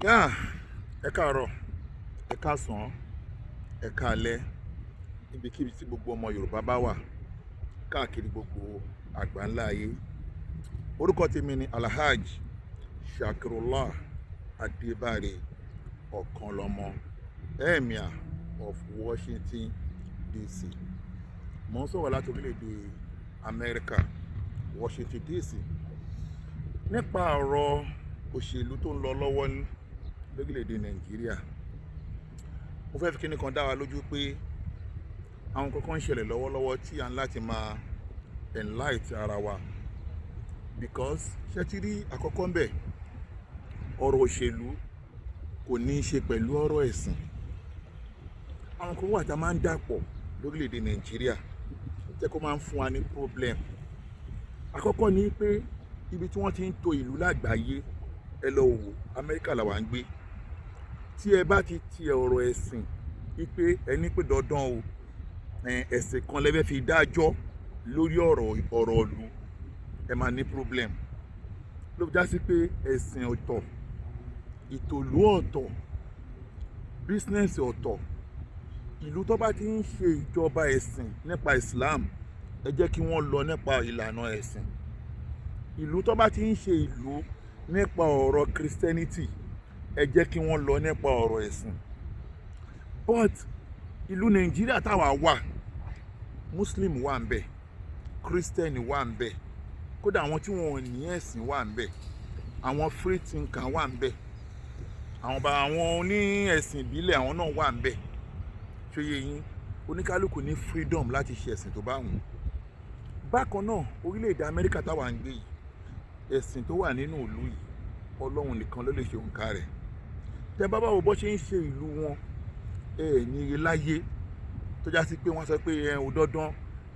Yeah, ẹ káàárọ̀, ẹ káàsán, ẹ káalẹ́, ibikíbi tí gbogbo ọmọ Yorùbá bá wà káàkiri gbogbo àgbáńlá ayé. Orúkọ tèmi ni Alhaj Shakirullah Adébáre Ọ̀kanlọ́mọ, Emir of Washington DC. Mo ń sọ̀rọ̀ láti orílẹ̀-èdè Amẹ́ríkà, Washington DC. Nípa ọ̀rọ̀ òṣèlú tó ń lọ lọ́wọ́ lórílẹ̀-èdè Nàìjíríà, mo fẹ́ fi kíní kan dá wa lójú pé àwọn kankan ń ṣẹlẹ̀ lọ́wọ́lọ́wọ́ tí à ń láti máa enlighten ara wa, because ṣé ti rí àkọ́kọ́ ń bẹ̀, ọ̀rọ̀ òṣèlú kò ní í ṣe pẹ̀lú ọ̀rọ̀ ẹ̀sìn. Àwọn kan wà tá a máa ń dàpọ̀ lórílẹ̀-èdè Nàìjíríà jẹ́ kó máa ń fún wa ní problem. Àkọ́kọ́ ni pé ibi tí wọ́n ti ń to ìlú lágbàáyé, ẹ lọ wò, Amẹ́ríkà làwa ń gbé. Tí ẹ bá ti ọ̀rọ̀ ẹ̀sìn wípé ẹni pé dandan o, ẹ̀sìn kan lẹ́fẹ́ fi dájọ́ lórí ọ̀rọ̀ ìlú, ẹ máa ní problem. Ló fi já sí pé ẹ̀sìn ọ̀tọ̀, ìtòlú ọ̀tọ̀, business ọ̀tọ̀. Ìlú tó bá ti ń ṣe ìjọba ẹ̀sìn nípa Islam, ẹ jẹ́ kí wọ́n lọ nípa ìlànà ẹ̀sìn. Ìlú tó bá ti ń ṣe ìlú nípa ọ̀rọ̀ Christianity, ẹ jẹ́ kí wọ́n lọ nípa ọ̀rọ̀ ẹ̀sìn. But ìlú Nàìjíríà táwa wà, Muslim wà ń bẹ̀, Christian wà ń bẹ̀, kódà àwọn tí wọn ò ní ẹ̀sìn wà ń bẹ̀, àwọn free thinker wà ń bẹ̀, àwọn oní ẹ̀sìn ìbílẹ̀ àwọn náà wà ń bẹ̀. Ṣóyé yín, oníkálukú ní freedom láti ṣe ẹ̀sìn tó bá wù. Bákan náà, orílẹ̀-èdè Amẹ́ríkà táwa ń gbé yìí, ẹ̀sìn tó wà nínú ìlú yìí, Ọlọ́run nìkan ló lè ṣe òǹkà rẹ̀. Tẹ́ bá bá wo bó ṣe ń ṣe ìlú wọn, ní ire láyé tó já sí pé wọ́n sọ pé ò dandan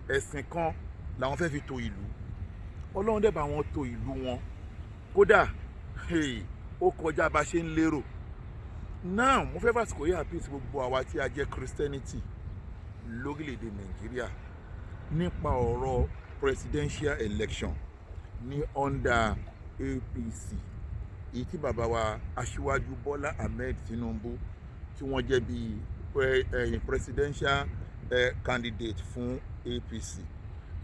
ẹ̀sìn kan làwọn fẹ́ fi to ìlú. Ọlọ́run dẹ̀ bá wọn to ìlú wọn, kódà ó kọjá bá ṣe ń lérò. Now mo fẹ́ fàsìkò yìí àpíìsì gbogbo àwa tí a jẹ́ Christianity lórílẹ̀-èdè Nàìjíríà nípa ọ̀rọ̀ presidential election ní under APC, èyí tí bàbá wa Aṣíwájú Bọ́lá Ahmed Tinubu tí wọ́n jẹ́ bí presidential candidate fún APC,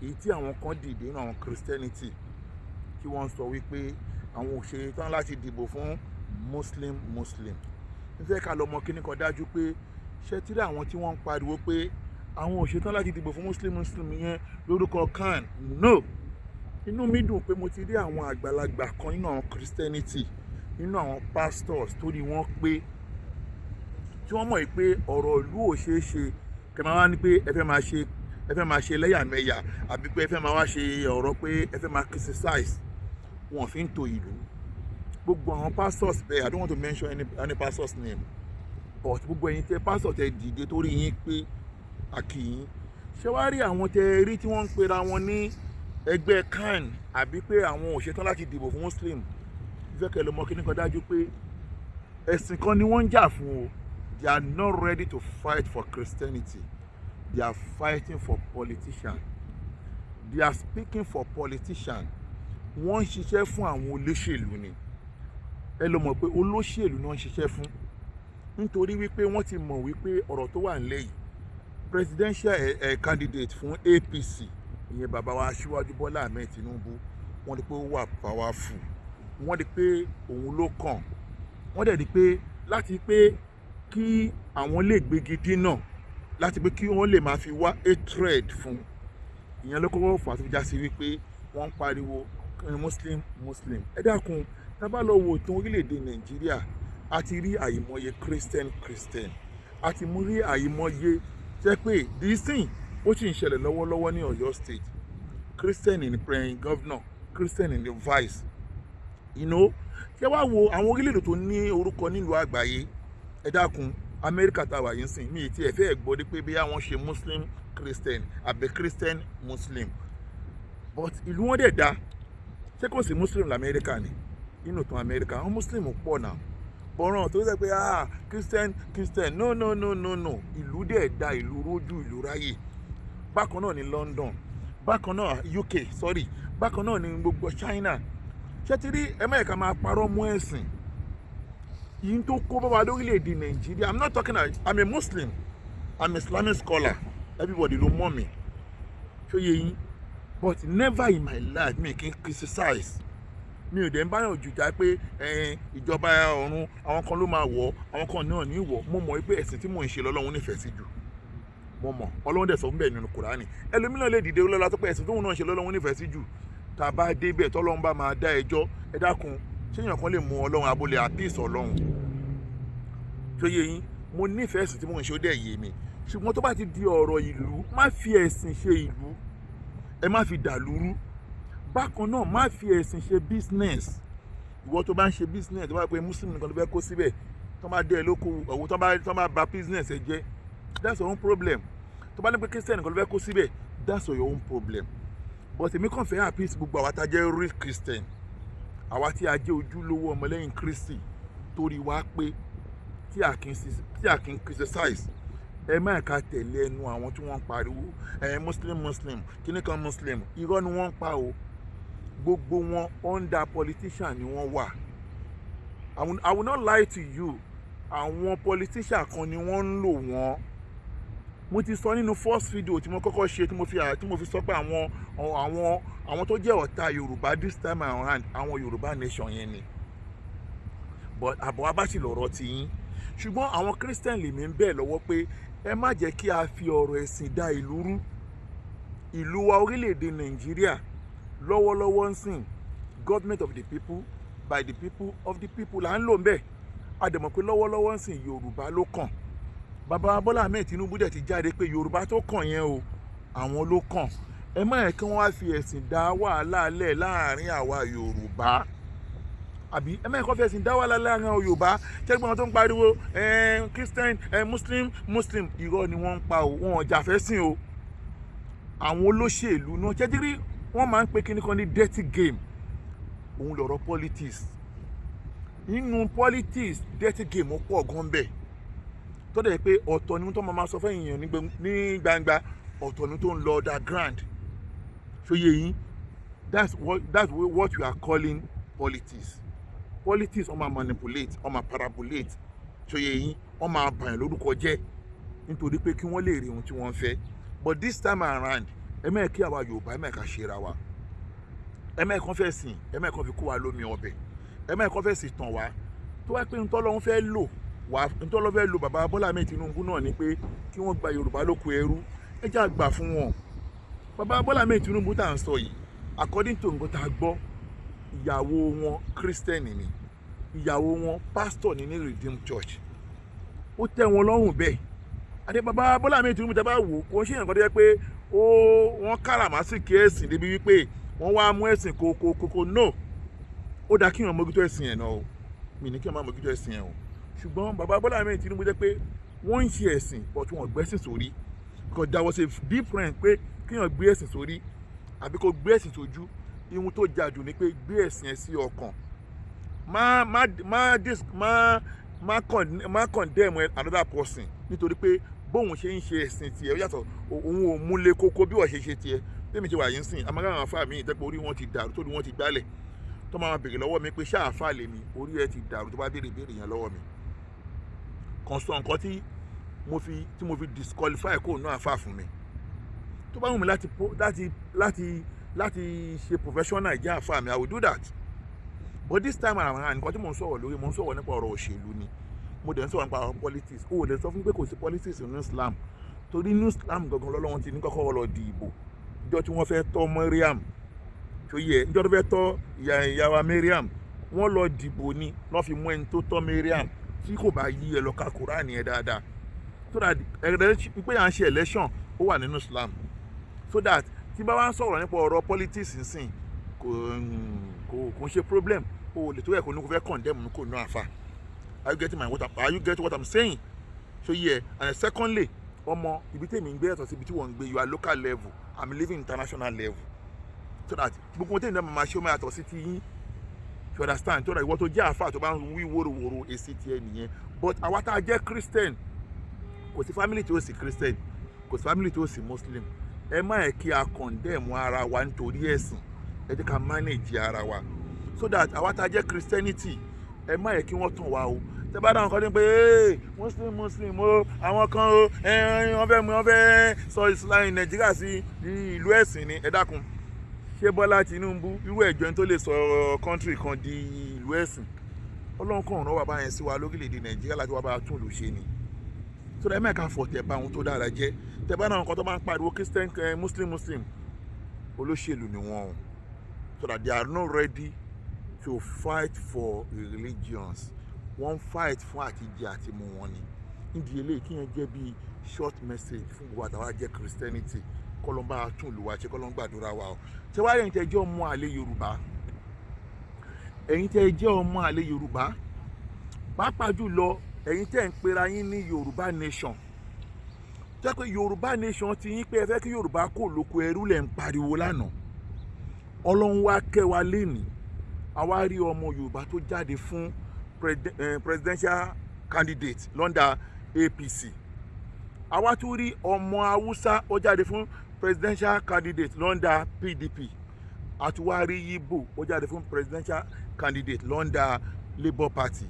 èyí tí àwọn kan dìde nínú àwọn Christianity tí wọ́n sọ wípé àwọn ò ṣe tán láti dìbò fún Muslim. Ń fẹ́ ká lọ mọ kíní kan dájú pé ṣé tí rí àwọn tí wọ́n ń pariwo pé àwọn ò ṣe tán láti dìbò fún Muslim yẹn lórúkọ kan, no. Inú mi dùn pé mo ti rí àwọn àgbàlagbà kan nínú àwọn Christianity, nínú àwọn pastors tó ní wọ́n pé tí wọ́n mọ̀ pé ọ̀rọ̀ ìlú ò ṣeé ṣe kẹ́ máa wá ní pé ẹ fẹ́ máa ṣe lẹ́yàmẹ̀yà, àbí pé ẹ fẹ́ máa wá ṣe ọ̀rọ̀ pé ẹ fẹ́ máa criticize. Wọ́n fi ń to ìlú. Gbogbo àwọn pastors bẹ́ẹ̀, I don't want to mention any pastor's name, but gbogbo ẹ̀yin tẹ́ pastor tẹ́ dìde torí yín pé àkìyín. Ṣé wá rí àwọn tẹ́ rí tí wọ́n ń pera wọn ní ẹgbẹ́ kan, àbí pé àwọn ò ṣetán láti dìbò fún Muslim? Ìfẹ́ kẹ́ lọ mọ kíní kan dájú pé ẹ̀sìn kan ni wọ́n ń jà fún o. They are not ready to fight for Christianity. They are fighting for politicians. They are speaking for politicians. Wọ́n ń ṣiṣẹ́ fún àwọn olóṣèlú ni. Ẹ lọ mọ̀ pé olóṣèlú náà ń ṣiṣẹ́ fún, nítorí wípé wọ́n ti mọ̀ wípé ọ̀rọ̀ tó wà nílẹ̀ yìí, presidential candidate fún APC, ìyẹn bàbá wa Aṣíwájú Bọ́lá Ahmed Tinubu, wọ́n rí pé ó wà powerful, wọ́n rí pé òun ló kàn, wọ́n dẹ̀ rí pé láti pé kí àwọn lè gbégi dínà, láti pé kí wọ́n lè máa fi wá hatred fún, ìyẹn ló kọ́kọ́ fà á tó fi já sí wípé wọ́n ń pariwo Muslim. Ẹ dákun, tá bá lọ wo ìtàn orílẹ̀-èdè Nàìjíríà, a ti rí àìmọye Christian, a ti mú rí àìmọye jẹ́ pé dísìn ó sì ń ṣẹlẹ̀ lọ́wọ́lọ́wọ́ ní Ọ̀yọ́ state. Christian in the governor, Christian in the vice. Ṣé wá wo àwọn orílẹ̀-èdè tó ní orúkọ nílùú àgbáyé? Ẹ dákun, Amẹ́ríkà táwa yìí ń sìn, mi ti ẹ̀ fẹ́ gbọ́ dé pé bí àwọn ṣe Muslim Christian àbí Christian Muslim, but ìlú wọn dẹ̀ dá. Ṣé kò sí Muslim l'Amẹ́ríkà ni? Nínú ìtàn Amẹ́ríkà àwọn Muslim pọ̀ náà. Bọ̀ràn tó sẹ́ pé Christian, no. Ìlú dẹ̀ dá, ìlú rójú, ìlú ráyè. Bákan náà ní London, bákan náà UK, bákan náà ní gbogbo China. Ṣé ti rí ẹ má ẹ̀ka máa parọ́ mọ́ ẹ̀sìn? yìí tó kó bá wa lórílẹ̀‐èdè Nàìjíríà. I'm not talking about, I'm a Muslim, I'm an Islamic scholar, everybody ló mọ̀ mi ṣó yé yín, but never in my life mi kì í criticize. Mi ò dẹ̀ ń báyọ̀ jùjà pé ìjọba ọ̀run àwọn kan ló máa wọ̀ àwọn kan náà ní wọ̀. Mo mọ̀ pé ẹ̀sìn tí mò ń ṣe lọ́lọ́run nífẹ̀ẹ́ sí jù, mo mọ̀ Ọlọ́run dẹ̀ sọ fún bẹ́ẹ̀ nínú Kùránì. Ẹlòmíràn lè dìde lọ́la tó pé ẹ̀sìn tóun náà ṣe lọ́lọ́run nífẹ̀ẹ́ sí jù. Tá a bá débẹ̀ tọ́lọ́run bá máa dá ẹjọ́, ẹ dákun ṣé èèyàn kan lè mú Ọlọ́run abolè àpíìsì Ọlọ́run tó yé yín. Mo nífẹ̀ẹ́ ẹ̀sìn tí mò ń ṣe ó dẹ̀ yé mi, ṣùgbọ́n tó bá ti di ọ̀rọ̀ ìlú, má fi ẹ̀sìn ṣe ìlú, ẹ má fi dàlúrú. Bákan náà má fi ẹ̀sìn ṣe business. Ìwọ tó bá ń ṣe business tó bá pé Muslim nìkan ló fẹ́ kó síbẹ̀, tó bá dé ẹ lóko ọ̀wọ́ tó bá bà business ẹ jẹ́, that's your own problem. Tó bá ní pé Christian nìkan ló fẹ́ kó síbẹ̀, that's your own problem. But èmi kàn fẹ́ appease gbogbo àwa tá jẹ́ real Christian, àwa tí a jẹ́ ojúlówó ọmọlẹ́yìn Kristi torí wá pé tí a kì í criticize. Ẹ má ká tẹ̀lé ẹnu àwọn tí wọ́n ń pariwo Muslim kíní kan Muslim, irọ́ ni wọ́n ń pa o. Gbogbo wọn under politician ni wọ́n wà. I will not lie to you, àwọn politician kan ni wọ́n ń lò wọ́n. Mo ti sọ nínú first video tí mo kọ́kọ́ ṣe tí mo fi sọ pé àwọn tó jẹ́ ọ̀tá Yorùbá this time around àwọn Yorùbá nation yẹn ni. But àbọ̀ wá bá sì lọ̀rọ̀ ti yín. Ṣùgbọ́n àwọn Christian lèmi ń bẹ̀ lọ́wọ́ pé ẹ má jẹ́ kí a fi ọ̀rọ̀ ẹ̀sìn dá ìlú rú. Ìlú wa orílẹ̀-èdè Nàìjíríà lọ́wọ́lọ́wọ́ ń sìn government of the people by the people of the people là ń lò ń bẹ̀. A dẹ̀ mọ̀ pé lọ́wọ́lọ́wọ́ ń sìn Yorùbá ló kàn. Bàbá Bọ́lá Ahmed Tinubu dẹ̀ ti jáde pé Yorùbá tó kàn yẹn o àwọn ló kàn. Ẹ má yẹ kí wọ́n wá fi ẹ̀sìn dá wàhálà lẹ̀ láàrin àwa Yorùbá. Àbí ẹ má yẹ kó fi ẹ̀sìn dá wàhálà láàrin àwa Yorùbá. Ṣẹ́gbọ́n tó ń pariwo Christian Muslim irọ́ ni wọ́n ń pa o, wọn ò jàfẹ́ sìn o. Àwọn olóṣèlú náà ṣẹ́jírí wọ́n máa ń pe kíní kan ní dirty game. Òun lọ̀rọ̀ politics. Nínú politics dirty game ó pọ̀ gan bẹ́ẹ̀. Tó dẹ̀ pé ọ̀tọ̀ ni tó máa sọ fún èèyàn ní gbangba, ọ̀tọ̀ ni tó ń lọ underground. So yé yín, that's what you are calling politics. Politics wọ́n máa manipulate, wọ́n máa parabolate. So yé yín, wọ́n máa bàyàn lórúkọ jẹ́ nítorí pé kí wọ́n lè rí ohun tí wọ́n fẹ́. But this time around, ẹ má kí àwa Yorùbá ẹ má ká ṣera wa. Ẹ má kàn fẹ́ sìn, ẹ má kàn fi kó wa lómi ọbẹ̀. Ẹ má kàn fẹ́ sì tàn wá. Tó wá pé ntọ́lọ́run fẹ́ lò ntọ́lọ́ fẹ́ lo bàbá Bọ́lá Ahmed Tinubu náà ni pé kí wọ́n gba Yorùbá lóko ẹrú. Ẹ jẹ́ àgbà fún wọn. Bàbá Bọ́lá Ahmed Tinubu tá à ń sọ yìí, according to nǹkan tá a gbọ́, ìyàwó wọn Christian ni, ìyàwó wọn pastor ní Redeemed Church. Ó tẹ́ wọn lọ́rùn bẹ́ẹ̀. Àti bàbá Bọ́lá Ahmed Tinubu tẹ́ bá wò kò ń ṣe nǹkan tó yẹ pé wọ́n káràmásìkí ẹ̀sìn débi wípé wọ́n wá mú ẹ̀sìn kókó no. Ó dáa kí wọ́n mójútó ẹ̀sìn ẹ̀ náà o. Mi ní kí wọ́n má mójútó ẹ̀sìn ẹ̀ o. Ṣùgbọ́n bàbá Bọ́lá Ahmed Tinubu jẹ́ pé wọ́n ń ṣe ẹ̀sìn but wọ́n gbẹ́sìn sórí. Because there was a difference pé kí wọ́n gbé ẹ̀sìn sórí àbí kó gbé ẹ̀sìn sójú. Ihun tó jà jù ni pé gbé ẹ̀sìn ẹ̀ sí ọkàn. Má condemn another person nítorí pé bóun ṣe ń ṣe ẹ̀sìn tiẹ̀ ó yàtọ̀, òun ò múlé kókó bí wọ́n ṣe ṣe tiẹ̀. Bí mi ṣe wà yín sìn, àmọ́ àfáà mi ìtẹ́pẹ́ orí wọn ti dàrú tó ní wọ́n ti gbálẹ̀. Tó máa béèrè lọ́wọ́ mi pé ṣáà àfáà lèmi, orí ẹ ti dàrú tó bá béèrè yẹn lọ́wọ́ mi. Kan sọ nǹkan tí mo fi disqualify kó náà àfáà fún mi. Tó bá wù mí láti ṣe professional ìjà àfáà mi, I will do that. But this time around nǹkan tí mo ń sọ̀rọ̀ nípa ọ̀rọ̀ òṣèlú ni. Mo dẹ̀ ń sọ̀rọ̀ nípa politics. O ò lè sọ fún pé kò sí politics nínú Islam. Torí nínú Islam gangan lọ́lọ́run ti ní kọ́kọ́ lọ di ìbò. Ìjọ tí wọ́n fẹ́ tọ́ Mariam tó yẹ, ìjọ tó fẹ́ tọ́ ìyàwó Mariam, wọ́n lọ dìbò ni lọ́ fi mú ẹni tó tọ́ Mariam. Tí kò bá yí ẹ lọ ka Kùránì ẹ dáadáa. So that pé à ń ṣe election ó wà nínú Islam. So that tí bá wá ń sọ̀rọ̀ nípa ọ̀rọ̀ politics nsìn kò ń ṣe problem. O lè tó yẹ kó ní kó fẹ́ condemn ní kò ní àfà. Are you getting what I'm saying? So yeah, and secondly, ọmọ ibi tèmi ń gbé yàtọ̀ sí ibi tí wọ́n ń gbé, you are local level, I'm living international level. So that gbogbo tèmi náà máa ṣe ọmọ yàtọ̀ sí ti yín. You understand? So that ìwọ tó jẹ́ àfà tó bá ń wí wóróworó èsì tiẹ̀ nìyẹn. But àwa tá a jẹ́ Christian, kò sí family tí ó sì Christian, kò sí family tí ó sì Muslim. Ẹ má ẹ̀ kí a condemn ara wa nítorí ẹ̀sìn. Ẹ jẹ́ ká manage ara wa. So that àwa tá a jẹ́ Christianity, ẹ má yẹ kí wọ́n tàn wá o. tẹ́ bá dáhùn kan ní pé muslim o àwọn kan o wọ́n fẹ́ sọ Islam Nàìjíríà sí ìlú ẹ̀sìn ni. Ẹ dákun, ṣé Bọ́lá Tinubu irú ẹ̀jọ́ tó lè sọ kọ́ńtírì kan di ìlú ẹ̀sìn? Ọlọ́run kan rán bàbá yẹn sí wa lórílẹ̀‐èdè Nàìjíríà láti wá bá tún ìlú ṣe ni. So ẹ mẹ́ka fọ̀ tẹ̀ bá ohun tó dára jẹ́. Tẹ́ bá náà nǹkan tó máa ń pariwo Christian Muslim olóṣèlú ni wọ́n, so that they are not ready to fight for religions. Wọ́n fight fún àtijẹ àti mu wọn ni. Nídìí eléyìí kí yẹn jẹ́ bí short message fún gbogbo àtàwọn jẹ́ Christianity, kọ́lọ́mbà tún ìlú wa ṣe, kọ́lọ́ngbàdúrà wa o. Ṣé wàá ẹ̀yin tẹ́ jẹ́ ọmọ àlè Yorùbá, ẹ̀yin tẹ́ jẹ́ ọmọ àlè Yorùbá, pàápàá jùlọ ẹ̀yin tẹ́ ń pera yín ní Yorùbá nation, jẹ́ pé Yorùbá nation ti yín pé ẹ fẹ́ kí Yorùbá kó lóko ẹrú lẹ̀ ń pariwo lánàá. Ọlọ́run wá kẹ́ wa lénìí, àwa rí ọmọ Yorùbá tó jáde fún presidential candidate lọ́ndà APC. Àwa tún rí ọmọ Haúsá ó jáde fún presidential candidate lọ́ndà PDP. Àtúwárí Yíbò ó jáde fún presidential candidate lọ́ndà Labour Party.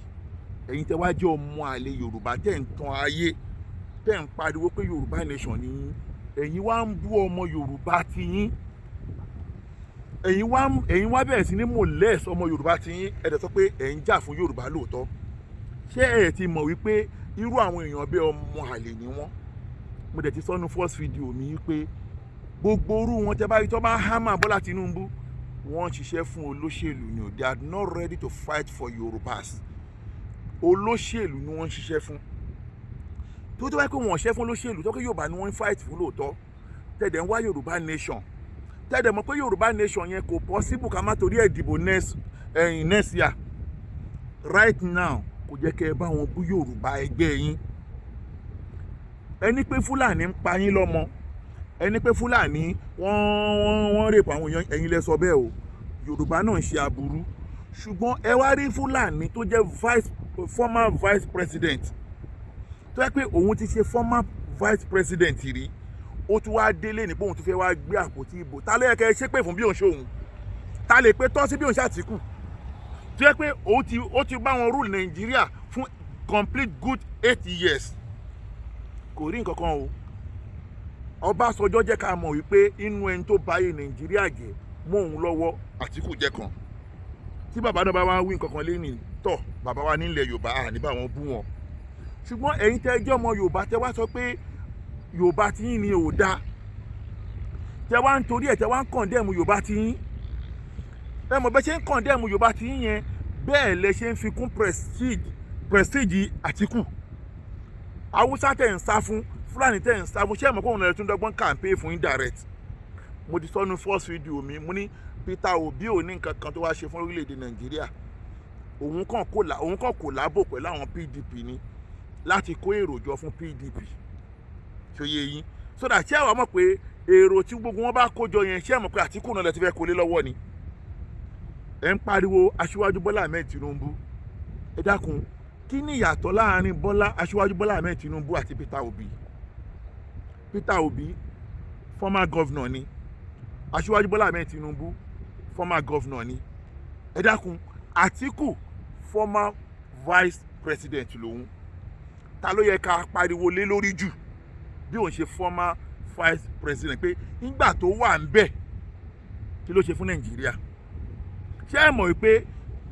Ẹ̀yin tẹ́ wá jẹ́ ọmọ àlè Yorùbá tẹ́ ń tan ayé, tẹ́ ń pariwo pé Yorùbá nation ni ẹ̀yin wá ń bú ọmọ Yorùbá ti yín. Ẹ̀yin wá bẹ̀rẹ̀ sí ní molest ọmọ Yorùbá ti yín. Ẹ dẹ̀ sọ pé ẹ̀ ń jà fún Yorùbá lóòótọ́. Ṣé ẹ ti mọ̀ wípé irú àwọn èèyàn bẹ́ẹ̀ ọmọ àlè ni wọ́n? Mo dẹ̀ ti sọ́nu first video mi pé gbogbo orú wọn tẹ́ bá rí tó bá hámà Bọ́lá Tinubu, wọ́n ń ṣiṣẹ́ fún olóṣèlú ni o. They are not ready to fight for Yorùbás. Olóṣèlú ni wọ́n ń ṣiṣẹ́ fún. Tó wáyé pé wọ́n ṣiṣẹ́ fún olóṣèlú tó kí Yorùbá ni wọ́n ń fight fún lóòótọ́, tẹ̀dẹ̀ ń wá Yorùbá nation, tẹ̀dẹ̀ mọ̀ pé Yorùbá nation yẹn kò possible ká má torí ẹ̀ dìbò next year. Right now kò jẹ́ kẹ́ ẹ bá wọn bú Yorùbá ẹgbẹ́ yín. Ẹni pé Fúlàní ń pa yín lọ́mọ, ẹni pé Fúlàní wọ́n rèpọ̀ àwọn èèyàn, ẹ̀yin lẹ sọ bẹ́ẹ̀ o. Yorùbá náà ń ṣe aburú, ṣùgbọ́n ẹ wá rí Fúlàní tó jẹ́ former vice president, tó yẹ pé òun ti ṣe former vice president rí, ó tún wá délé ní pé òun tún fẹ́ wá gbé àpótí ìbò. Ta ló yẹ kẹ́ ẹ ṣépè fún bí òun ṣe òun? Ta lè pé tọ́ sí bí òun ṣe Àtíkù, tó yẹ pé ó ti bá wọn rule Nàìjíríà fún complete good 8 years, kò rí nǹkan kan o. Ọbásanjọ́ jẹ́ ká mọ̀ wípé inú ẹni tó báyé Nàìjíríà jẹ́ mọ́ òun lọ́wọ́, Àtíkù jẹ́ kan. Tí bàbá náà bá wá wí nǹkan kan lẹ́yìn tọ̀, bàbá wa nílẹ̀ Yorùbá ní bá wọn bú wọn. Ṣùgbọ́n ẹ̀yin tẹ́ jẹ́ ọmọ Yorùbá tẹ́ wá sọ pé Yorùbá ti yín ni ò dáa, tẹ́ wá ń torí ẹ̀ tẹ́ wá ń kọ̀ndẹ́mù Yorùbá ti yín. Ẹ mọ̀ bẹ́ẹ̀ ṣe ń kọ̀ndẹ́mù Yorùbá ti yín yẹn, bẹ́ẹ̀ lẹ ṣe ń fi kún prestige Àtíkù. Haúsá tẹ̀ ń sá fún, Fúlàní tẹ̀ ń sá fún, ṣé ẹ mọ̀ pé òun lè tún dọ́gbọ́n campaign fún indirect. Mo ti sọ́nu first video mi, mo ní Peter Obi ò ní nǹkan kan tó wá ṣe fún orílẹ̀-èdè Nàìjíríà. Òun kàn kò lábò pẹ̀lú àwọn PDP ni láti kó èrò jọ fún PDP. Ṣó yé yín? So that ṣé àwọn mọ̀ pé èrò tí gbogbo wọn bá kó jọ yẹn, ṣé ẹ mọ̀ pé Àtíkù náà lè ti fẹ́ kó lé lọ́wọ́ ni? Ẹ ń pariwo Aṣíwájú Bọ́lá Ahmed Tinubu. Ẹ dákun, kí ni ìyàtọ̀ láàrin Aṣíwájú Bọ́lá Ahmed Tinubu àti Peter Obi? Peter Obi former governor ni, Aṣíwájú Bọ́lá Ahmed Tinubu former governor ni. Ẹ dákun, Àtíkù former vice president lòun. Ta ló yẹ ká pariwo lé lórí jù bí òun ṣe former vice president, pé nígbà tó wà ń bẹ̀ kí ló ṣe fún Nàìjíríà? Ṣé ẹ mọ̀ wípé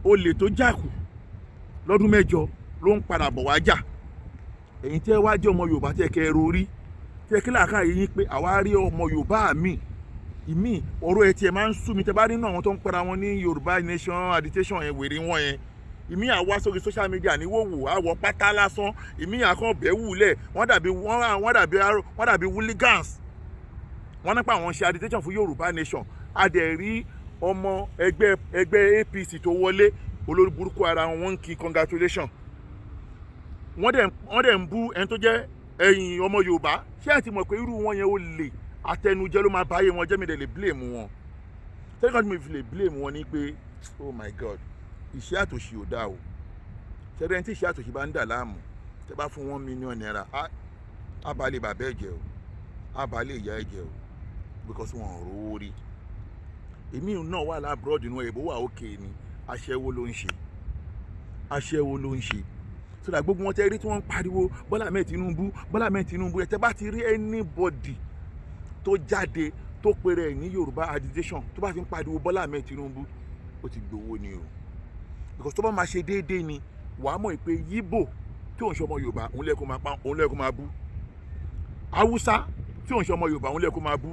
olè tó jàkù lọ́dún 8 ló ń padà bọ̀ wá jà? Ẹ̀yin tẹ́ wá jẹ́ ọmọ Yorùbá tẹ́ kẹ́ rorí, tẹ́ kí làákàyè yín pé àwa rí ọmọ Yorùbá ìmí ọ̀rọ̀ ẹ̀ tí ẹ máa ń sú mi. Tẹ́ bá rí náà àwọn tó ń pera wọn ní Yorùbá nation agitation yẹn, wèrè wọn yẹn, ìmí àwa sórí social media ní wòwò àwọ̀ pátá lásán, ìmí àkàn bẹ́ẹ̀ wúlẹ̀, wọ́n dàbí hooligans. Wọ́n nípa àwọn ṣe agitation fún Yorùbá nation. A dẹ̀ rí ọmọ ẹgbẹ́ APC tó wọlé, olórí burúkú ara wọn ń kí congratulation. Wọ́n dẹ̀ ń bú ẹni tó jẹ́ ẹ̀yìn ọmọ Yorùbá. Ṣé ẹ ti mọ̀ pé irú wọn yẹn ó lè àtẹnujẹ ló máa báyé wọn jẹ́? Mi dẹ̀ lè blame wọn. Tẹ́lifíṣàn mi fi lè blame wọn ni pé oh my God, iṣẹ́ àtòṣì ò dáa o. Ṣẹ́rẹ́ tí iṣẹ́ àtòṣì bá ń dà láàmú, tẹ́ bá fún wọn mílíọ̀nù náírà, á bá lè bàbá ẹ̀jẹ̀ o, á bá lè ìyá ẹ̀jẹ̀ o, because wọn ò rówó rí. Èmi náà wà lábúrọ̀dì inú ẹ̀bùn wà òkè ni, aṣẹ́wó ló ń ṣe. so that gbogbo wọn tẹ́ rí tí wọ́n ń pariwo Bọ́lá Ahmed Tinubu Bọ́lá Ahmed Tinubu ẹ̀ tẹ́ bá ti rí anybody tó jáde tó pèrè ní Yorùbá agitation tó bá ti ń pariwo Bọ́lá Ahmed Tinubu ó ti gbowó ni o because tó bá máa ṣe déédéé ni wàá mọ̀ pé Yíbò tí òun ṣe ọmọ Yorùbá òun lẹ́ẹ̀kọ́ máa bú Haúsá tí òun ṣe ọmọ Yorùbá òun lẹ́ẹ̀kọ́ máa bú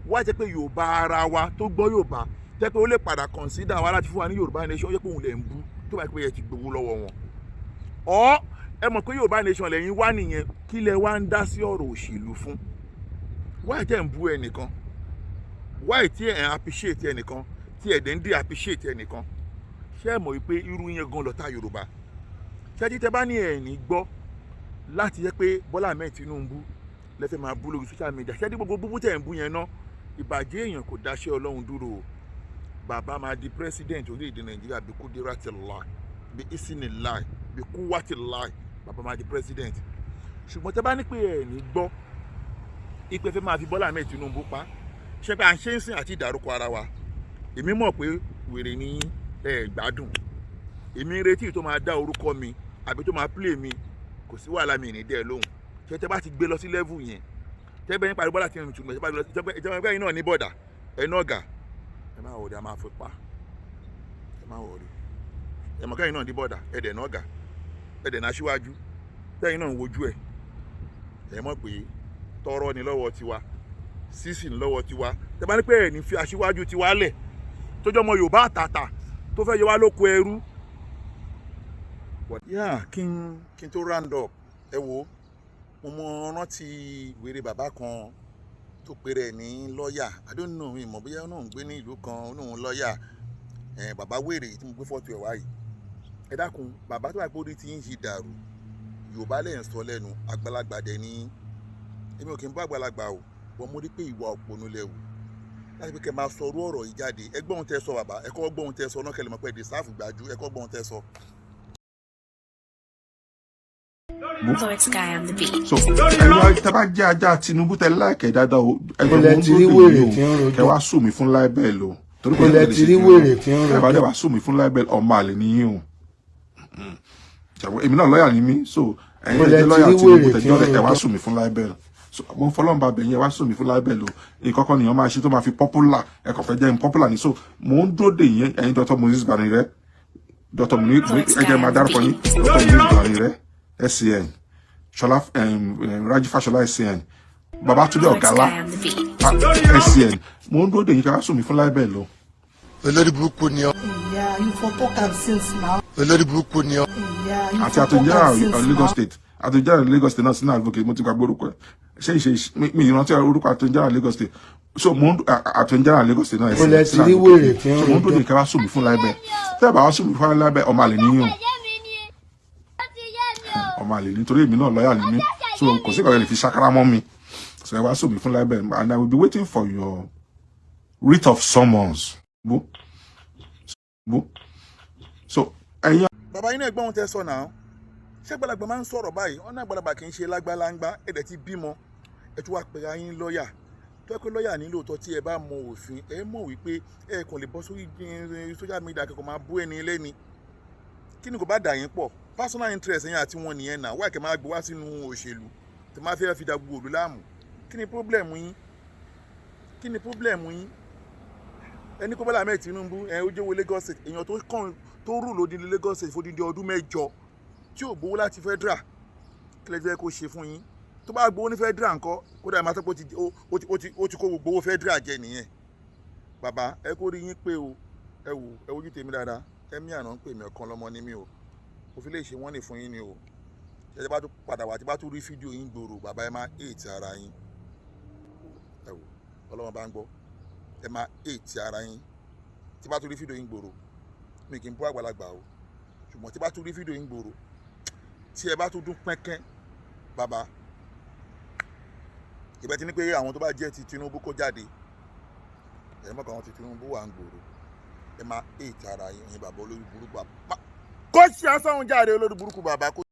wá jẹ́ pé Yorùbá ara wa tó gbọ́ Yorùbá jẹ́ pé ó lè padà consider wa láti fún wa ní Yorùbá nation ó jẹ́ pé òun lè ń bú tó bá yẹ pé ẹ ti gbowó lọ́wọ́ wọn ọ́ ẹ mọ̀ pé Yorùbá nation lẹ́yìn wá nìyẹn kí lẹ wá ń dá sí ọ̀rọ̀ òṣèlú fún wáyé tẹ́ ń bú ẹnìkan wáyé tí ẹ̀ ń appreciate ẹnìkan tí ẹ̀ dẹ̀ ń dé appreciate ẹnìkan ṣé ẹ mọ̀ wípé irú yẹn gan lọ́tà Yorùbá ṣẹ́jí tẹ́ bá ní ẹ̀ ní gbọ́ láti jẹ́ pé Bọ́lá Ahmed Tinubu lẹ́fẹ̀ẹ́ máa bú lórí social media ṣẹ́jí gbogbo búbú tẹ̀ ń bú yẹn náà ìbàjẹ́ èèyàn kò dáṣẹ́ Ọlọ́run dúró o bàbá máa di president orílẹ̀-èdè Nàìjíríà bí Kudiratullah bí Isinillah bí Kuwatillah bàbá máa di president ṣùgbọ́n tẹ́ bá ní pé ẹ̀ ní gbọ́ ipe fẹ́ máa fi Bọ́lá Ahmed Tinubu pa ṣe pé à ń ṣe ń sìn àti ìdárúkọ ara wa èmi mọ̀ pé wèrè ní gbádùn èmi ń retí tó máa dá orúkọ mi àbí tó máa play mi kò sí wàhálà mi ní dẹ́ lóhùn ṣe tẹ́ bá ti gbé lọ sí level yẹn tẹ́ bẹ́ẹ̀ ń parí Bọ́lá Tinubu ìjọba ẹgbẹ́ yìí náà ní bọ̀dà ẹ̀ náà gà ẹ máa wọ̀rí a máa fi pa ẹ máa wọ̀rí ẹ mọ̀ kẹ́yìn náà ní bọ̀dà ẹ̀dẹ̀ náà gà ẹ̀dẹ̀ náà síwájú tẹ́yìn náà ń wojú ẹ̀ ẹ mọ̀ pé tọrọ ni lọ́wọ́ tiwa sísì ni lọ́wọ́ tiwa tẹ́ bá ní pé ẹ̀ ní fi aṣíwájú tiwa lẹ̀ tó jọmọ Yorùbá àtàtà tó fẹ́ yọ wá lóko ẹrú. kí n tó round up ẹ wo mo mọ rántí wèrè bàbá kan tó pèrè ní lọ́ọ̀yà I don't know ìmọ̀ bóyá ó náà ń gbé ní ìlú kan ó náà ń lọ́ọ̀yà bàbá wèrè tí mo gbé fọ́tò ẹ̀ wáyìí ẹ dákun bàbá tó wà pé orí ti ń yí dàrú Yorùbá lẹ́yìn sọ lẹ́nu àgbàlagbà dẹ̀ ní èmi ò kí n bá àgbàlagbà o wọ́n mú rí pé ìwà òpònú lẹ́wù láti pé kẹ́ máa sọ orú ọ̀rọ̀ yìí jáde ẹ gbọ́ ohun tẹ́ sọ bàbá ẹ kọ́ gbọ́ ohun tẹ́ sọ náà kẹ́lẹ́ mọ̀ pé èdè sáàfù gbájú ẹ kọ́ gbọ́ ohun tẹ́ sọ. so ẹ̀rọ ìtàbá jẹ́ ajá Tinubu tẹ láìkẹ́ dáadáa o ẹgbẹ́ mo ń dúró dè yìí o kẹ wá sùn mí fún láìbẹ́ẹ̀ lò torí pé ẹ bá dẹ̀ wá sùn mí fún láìbẹ́ẹ̀ ọmọ àlè nìyí o èmi náà lọ́ọ̀yà ni mí so ẹ̀yin ẹ̀jẹ̀ lọ́ọ̀yà Tinubu tẹ̀jọ́ rẹ̀ ẹ wá sùn mí fún láìbẹ́ẹ̀ so mo fọlọ́nba bẹ̀yìn ẹ wá sùn mí fún láìbẹ́ẹ̀ lò ìkọ́kọ́ nìyẹn máa ṣe tó máa fi popular ẹ kò fẹ́ jẹ́ impopular ni so mo ń dúró dè yín ẹ̀yin Dr. Moses Banire Dr. ẹ̀jẹ̀ máa dárúkọ yín Dr. Moses Banire SCN Shola Raji Fashola SCN Babatunde Ogala SCN mo ń dúró dè yín ká wá sùn mí fún láìbẹ́ẹ̀ lò. olórí burúkú ni ọ. Yeah, you for talk am since now. olórí burúkú ni ọ. àti àtúnjẹ́rà Lagos State àtúnjẹ́rà Lagos State náà sínú advocate mo ti gbàgbé orúkọ ẹ̀ ṣe mi ìrántí orúkọ àtúnjẹ́rà Lagos State so mo ń àtúnjẹ́rà Lagos State náà ẹ̀sìn sínú advocate so mo ń dúró dè ká wá sùn mí fún láìbẹ́ẹ̀ tẹ́ ẹ bá wá sùn mí fún láìbẹ́ẹ̀ ọmọ àlè níyàn ọmọ àlè nítorí èmi náà lọ́ọ̀yà ni mí so kò sí ìkọ̀rẹ́ lè fi ṣàkárá mọ́ mi so ẹ wá sùn mí fún láìbẹ́ẹ̀ and I will be waiting for your writ of summons. So ẹ̀yin. bàbá yín náà gbọ́ ohun tẹ́ sọ náà ṣé àgbàlagbà máa ń sọ̀rọ̀ báyìí ọ̀nà àgbàlagbà kì í ṣe lágbàláńgbá ẹ̀dẹ̀ ti bímọ ẹ̀ tún wá pẹ̀lú ayín lọ́ọ̀yà tó yẹ pé lọ́ọ̀yà ní lóòótọ́ tí ẹ bá mọ òfin ẹ mọ̀ wípé ẹ kàn lè bọ́ sórí social media kẹ́kọ̀ọ́ máa bú ẹni lẹ́ni kí ni kò bá dà yín pọ̀ personal interest yẹn àti wọn nìyẹn náà wáyé kẹ́ máa gbé wá sínú òṣèlú tí máa fẹ́ fi da gbogbo òlú láàmú kí ni problem yín ẹni kó Bọ́lá Ahmed Tinubu ó jẹ́ wo Lagos State èèyàn tó rù lódì Lagos State fódìdí ọdún 8 tí ò gbowó láti federal kí lè jẹ́ kó ṣe fún yín tó bá gbowó ní federal ńkọ́ kódà máa tọ́pọ̀ ó ti kó gbogbo owó federal jẹ nìyẹn bàbá ẹ kó rí yín pé o ẹ wojú tèmi dáadáa ẹ̀mí àná ń pè mí ọ̀kan lọ́mọ ní mi o mo fi lè ṣe wọ́n ní fún yín ni o ṣẹ̀ṣẹ̀ bá tún padà wá tí bá tún rí fídíò yín gbòòrò bàbá ẹ máa hate ara yín ọlọ́mọ bá ń gbọ́ ẹ máa hate ara yín tí bá tún rí fídíò yín gbòòrò mi kì í bú àgbàlagbà o ṣùgbọ́n tí bá tún rí fídíò yín gbòòrò tí ẹ bá tún dún pẹ́kẹ́ bàbá ìbẹ́ ti ní pé àwọn tó bá jẹ́ ti Tinubu kó jáde ẹ̀ mọ̀ kàn wọ́n ti Tinubu wà ń gbòòrò ẹ máa hate ara yín bàbá olórí burúkú bàbá kó ṣe àṣà òun jáde olórí burúkú bàbá kó.